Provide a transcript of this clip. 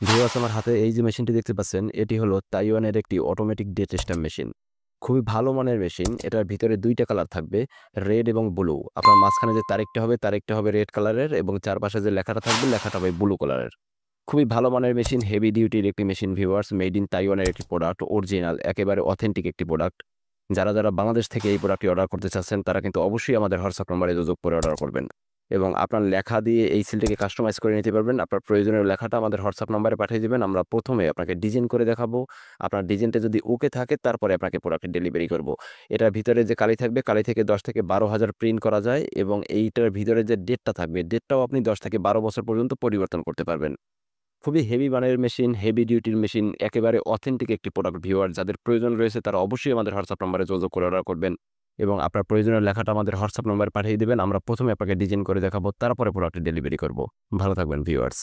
Viewers, আমার হাতে এই যে মেশিনটি দেখতে পাচ্ছেন, এটি হলো তাইওয়ানের একটি অটোমেটিক ডেট স্ট্যাম্প মেশিন। খুবই ভালো মানের মেশিন। এটার ভিতরে ২ টা কালার থাকবে, রেড এবং ব্লু। আপনার মাঝখানে যে তারিখটা হবে রেড কালারের এবং চারপাশে যে লেখাটা থাকবে, লেখাটা হবে ব্লু কালারের। খুবই ভালো মানের মেশিন, হেভি ডিউটির একটি মেশিন ভিউয়ার্স। মেড ইন তাইওয়ানের একটি প্রোডাক্ট, অরিজিনাল, একেবারে অথেন্টিক একটি প্রোডাক্ট। যারা বাংলাদেশ থেকে এই প্রোডাক্টটি অর্ডার করতে চাচ্ছেন, তারা কিন্তু অবশ্যই আমাদের হোয়াটসঅ্যাপ নম্বরে যোগাযোগ করে অর্ডার করবেন। এবং আপনার লেখা দিয়ে এই সিলটিকে কাস্টমাইজ করে নিতে পারবেন। আপনার প্রয়োজনীয় লেখাটা আমাদের হোয়াটসঅ্যাপ নম্বরে পাঠিয়ে দিবেন। আমরা ১ম এ আপনাকে ডিজাইন করে দেখাবো। আপনার ডিজাইনটা যদি ওকে থাকে, তারপরে আপনাকে প্রোডাক্টের ডেলিভারি করব। এটার ভিতরে যে কালি থাকবে, কালি থেকে ১০ থেকে ১২,০০০ প্রিন্ট করা যায় এবং এইটার ভিতরে যে ডেটটা থাকবে, ডেটটাও আপনি ১০ থেকে ১২ বছর পর্যন্ত পরিবর্তন করতে পারবেন। খুবই হেভি মানের মেশিন, হেভি ডিউটির মেশিন, একেবারে অথেন্টিক একটি প্রোডাক্ট ভিউয়ার। যাদের প্রয়োজন রয়েছে তারা অবশ্যই আমাদের হোয়াটসঅ্যাপ নম্বরে যোগাযোগ করে অর্ডার করবেন এবং আপনার প্রয়োজনীয় লেখাটা আমাদের হোয়াটসঅ্যাপ নম্বরে পাঠিয়ে দিবেন। আমরা ১ম এ আপনাকে ডিজাইন করে দেখাবো, তারপরে প্রোডাক্টের ডেলিভারি করব। ভালো থাকবেন ভিউয়ার্স।